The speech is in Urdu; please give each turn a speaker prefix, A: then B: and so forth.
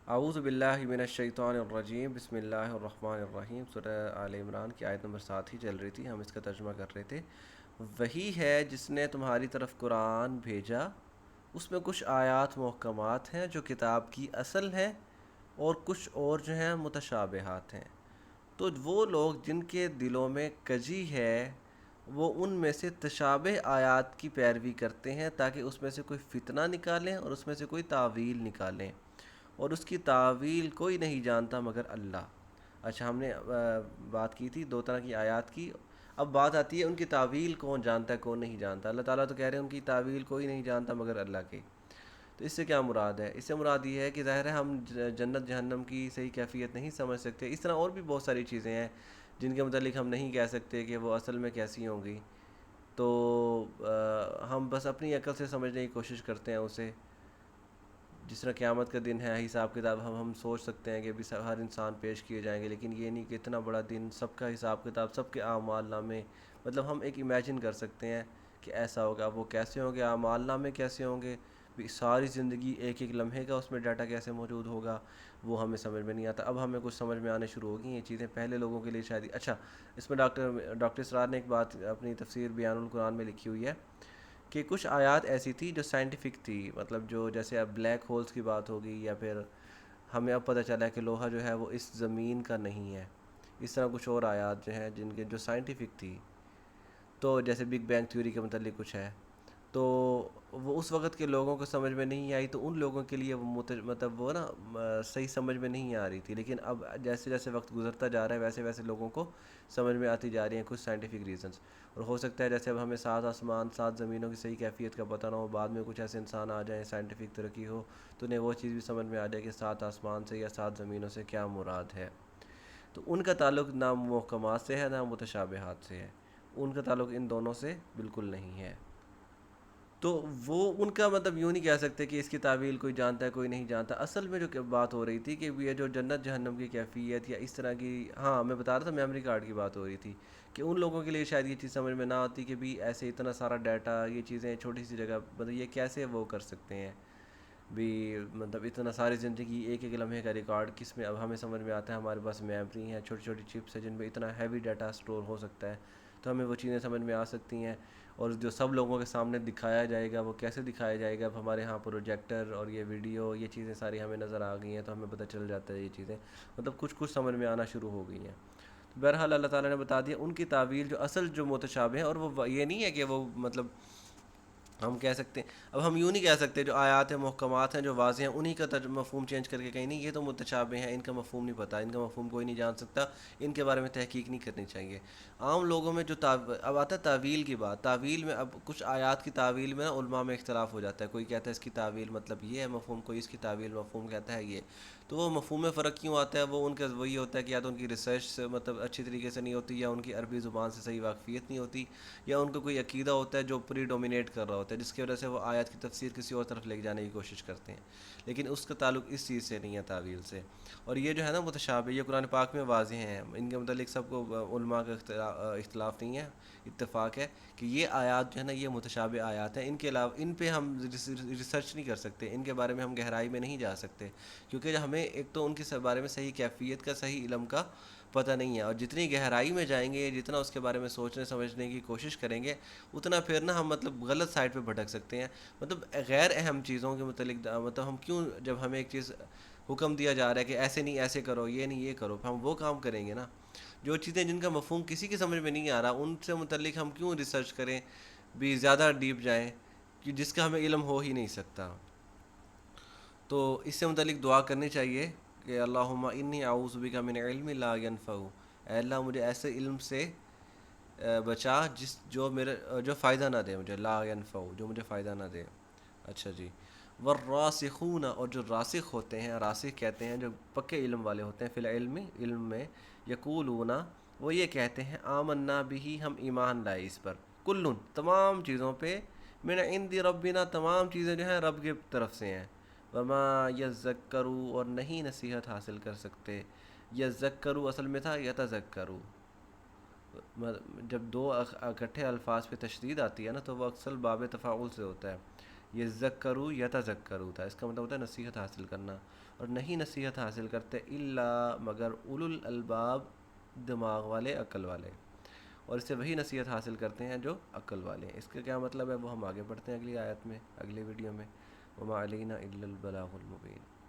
A: اعوذ باللہ من الشیطان الرجیم بسم اللہ الرحمن الرحیم سورہ آل عمران کی آیت نمبر 7 ہی چل رہی تھی، ہم اس کا ترجمہ کر رہے تھے۔ وہی ہے جس نے تمہاری طرف قرآن بھیجا، اس میں کچھ آیات محکمات ہیں جو کتاب کی اصل ہیں، اور کچھ اور جو ہیں متشابہات ہیں۔ تو وہ لوگ جن کے دلوں میں کجی ہے وہ ان میں سے تشابہ آیات کی پیروی کرتے ہیں تاکہ اس میں سے کوئی فتنہ نکالیں اور اس میں سے کوئی تعویل نکالیں، اور اس کی تعویل کوئی نہیں جانتا مگر اللہ۔ اچھا، ہم نے بات کی تھی دو طرح کی آیات کی۔ اب بات آتی ہے ان کی تعویل کون جانتا ہے کون نہیں جانتا۔ اللہ تعالیٰ تو کہہ رہے ہیں ان کی تعویل کوئی نہیں جانتا مگر اللہ کے۔ تو اس سے کیا مراد ہے؟ اس سے مراد یہ ہے کہ ظاہر ہے ہم جنت جہنم کی صحیح کیفیت نہیں سمجھ سکتے، اس طرح اور بھی بہت ساری چیزیں ہیں جن کے متعلق ہم نہیں کہہ سکتے کہ وہ اصل میں کیسی ہوں گی۔ تو ہم بس اپنی عقل سے سمجھنے کی کوشش کرتے ہیں اسے۔ جس طرح قیامت کا دن ہے، حساب کتاب ہم سوچ سکتے ہیں کہ بھی ہر انسان پیش کیے جائیں گے، لیکن یہ نہیں کہ اتنا بڑا دن، سب کا حساب کتاب، سب کے اعمال نامے، مطلب ہم ایک امیجن کر سکتے ہیں کہ ایسا ہوگا۔ وہ کیسے ہوں گے، اعمال نامے کیسے ہوں گے، بھی ساری زندگی ایک ایک لمحے کا اس میں ڈاٹا کیسے موجود ہوگا، وہ ہمیں سمجھ میں نہیں آتا۔ اب ہمیں کچھ سمجھ میں آنے شروع ہو گئی یہ چیزیں، پہلے لوگوں کے لیے شاید اچھا۔ اس میں ڈاکٹر اسرار نے ایک بات اپنی تفسیر بیان القرآن میں لکھی ہوئی ہے کہ کچھ آیات ایسی تھی جو سائنٹیفک تھی، مطلب جو جیسے اب بلیک ہولز کی بات ہوگی، یا پھر ہمیں اب پتہ چلا ہے کہ لوہا جو ہے وہ اس زمین کا نہیں ہے۔ اس طرح کچھ اور آیات جو ہیں جن کے جو سائنٹیفک تھی، تو جیسے بگ بینگ تھیوری کے متعلق کچھ ہے، تو وہ اس وقت کے لوگوں کو سمجھ میں نہیں آئی، تو ان لوگوں کے لیے وہ مطلب وہ نا صحیح سمجھ میں نہیں آ رہی تھی، لیکن اب جیسے جیسے وقت گزرتا جا رہا ہے ویسے ویسے لوگوں کو سمجھ میں آتی جا رہی ہیں کچھ سائنٹیفک ریزنس۔ اور ہو سکتا ہے جیسے اب ہمیں 7 آسمان 7 زمینوں کی صحیح کیفیت کا پتہ نہ ہو، بعد میں کچھ ایسے انسان آ جائیں، سائنٹیفک ترقی ہو، تو انہیں وہ چیز بھی سمجھ میں آ جائے کہ 7 آسمان سے یا 7 زمینوں سے کیا مراد ہے۔ تو ان کا تعلق نہ محکمات سے ہے نہ متشابہات سے ہے، ان کا تعلق ان دونوں سے بالکل نہیں ہے۔ تو وہ ان کا مطلب یوں نہیں کہہ سکتے کہ اس کی تعویل کوئی جانتا ہے کوئی نہیں جانتا۔ اصل میں جو بات ہو رہی تھی کہ یہ جو جنت جہنم کی کیفیت یا اس طرح کی، ہاں میں بتا رہا تھا میموری کارڈ کی بات ہو رہی تھی، کہ ان لوگوں کے لیے شاید یہ چیز سمجھ میں نہ آتی کہ بھی ایسے اتنا سارا ڈیٹا، یہ چیزیں چھوٹی سی جگہ، مطلب یہ کیسے وہ کر سکتے ہیں بھی، مطلب اتنا ساری زندگی ایک ایک لمحے کا ریکارڈ کس میں؟ اب ہمیں سمجھ میں آتا ہے ہمارے پاس میموری ہیں، چھوٹی چھوٹی چپس ہیں جن میں اتنا ہیوی ڈیٹا سٹور ہو سکتا ہے، تو ہمیں وہ چیزیں سمجھ میں آ سکتی ہیں۔ اور جو سب لوگوں کے سامنے دکھایا جائے گا وہ کیسے دکھایا جائے گا؟ اب ہمارے ہاں پروجیکٹر اور یہ ویڈیو، یہ چیزیں ساری ہمیں نظر آ گئی ہیں، تو ہمیں پتہ چل جاتا ہے یہ چیزیں، مطلب کچھ کچھ سمجھ میں آنا شروع ہو گئی ہیں۔ تو بہرحال اللہ تعالیٰ نے بتا دیا ان کی تعویل جو اصل جو متشابہ ہیں، اور وہ یہ نہیں ہے کہ وہ مطلب ہم کہہ سکتے ہیں، اب ہم یوں نہیں کہہ سکتے جو آیات ہیں محکمات ہیں جو واضح ہیں انہی کا مفہوم چینج کر کے کہیں نہیں یہ تو متشابہ ہیں، ان کا مفہوم نہیں پتہ، ان کا مفہوم کوئی نہیں جان سکتا، ان کے بارے میں تحقیق نہیں کرنی چاہیے۔ عام لوگوں میں جو اب آتا ہے تعویل کی بات، تعویل میں اب کچھ آیات کی تعویل میں علماء میں اختلاف ہو جاتا ہے، کوئی کہتا ہے اس کی تعویل مطلب یہ ہے مفہوم، کوئی اس کی تعویل مفہوم کہتا ہے یہ۔ تو وہ مفہوم میں فرق کیوں آتا ہے؟ وہ ان کا وہی ہوتا ہے کہ یا تو ان کی ریسرچ سے مطلب اچھی طریقے سے نہیں ہوتی، یا ان کی عربی زبان سے صحیح واقفیت نہیں ہوتی، یا ان کو کوئی عقیدہ ہوتا ہے جو پری ڈومینیٹ کر رہا ہوتا ہے، جس کی وجہ سے وہ آیات کی تفسیر کسی اور طرف لے جانے کی کوشش کرتے ہیں، لیکن اس کا تعلق اس چیز سے نہیں ہے تعویل سے۔ اور یہ جو ہے نا متشابہ، یہ قرآن پاک میں واضح ہیں، ان کے متعلق سب کو علماء کا اختلاف نہیں ہے، اتفاق ہے کہ یہ آیات جو ہے نا یہ متشابہ آیات ہیں، ان کے علاوہ ان پہ ہم ریسرچ نہیں کر سکتے، ان کے بارے میں ہم گہرائی میں نہیں جا سکتے، کیونکہ ہمیں ایک تو ان کے بارے میں صحیح کیفیت کا، صحیح علم کا پتہ نہیں ہے، اور جتنی گہرائی میں جائیں گے، جتنا اس کے بارے میں سوچنے سمجھنے کی کوشش کریں گے، اتنا پھر نا ہم مطلب غلط سائڈ پہ بھٹک سکتے ہیں۔ مطلب غیر اہم چیزوں کے متعلق مطلب ہم کیوں، جب ہمیں ایک چیز حکم دیا جا رہا ہے کہ ایسے نہیں ایسے کرو، یہ نہیں یہ کرو، ہم وہ کام کریں گے نا۔ جو چیزیں جن کا مفہوم کسی کی سمجھ میں نہیں آ رہا ان سے متعلق ہم کیوں ریسرچ کریں، بھی زیادہ ڈیپ جائیں کہ جس کا ہمیں علم ہو ہی نہیں سکتا۔ تو اس سے متعلق دعا کرنی چاہیے کہ اللہم انی اعوذ بک من علم لا ینفع، اے اللہ مجھے ایسے علم سے بچا جو میرے جو فائدہ نہ دے مجھے، لا ینفع جو مجھے فائدہ نہ دے۔ اچھا جی، والراسخون اور جو راسخ ہوتے ہیں، راسخ کہتے ہیں جو پکے علم والے ہوتے ہیں، فی العلم علم میں، یقولون وہ یہ کہتے ہیں آمنا بھی ہم ایمان لائے اس پر، کلن تمام چیزوں پہ، من عند ربنا تمام چیزیں جو ہیں رب کی طرف سے ہیں، وما یذکروا اور نہیں نصیحت حاصل کر سکتے، یذکروا اصل میں تھا یتذکروا، جب دو اکٹھے الفاظ پہ تشدید آتی ہے نا تو وہ اکثر باب تفاعل سے ہوتا ہے، یذکروا یتذکروا تھا، اس کا مطلب ہوتا ہے نصیحت حاصل کرنا، اور نہیں نصیحت حاصل کرتے الا مگر اولو الالباب، دماغ والے، عقل والے، اور اس سے وہی نصیحت حاصل کرتے ہیں جو عقل والے ہیں۔ اس کا کیا مطلب ہے وہ ہم آگے پڑھتے ہیں اگلی آیت میں، اگلی ویڈیو میں۔ وما علینا الا البلاغ المبین۔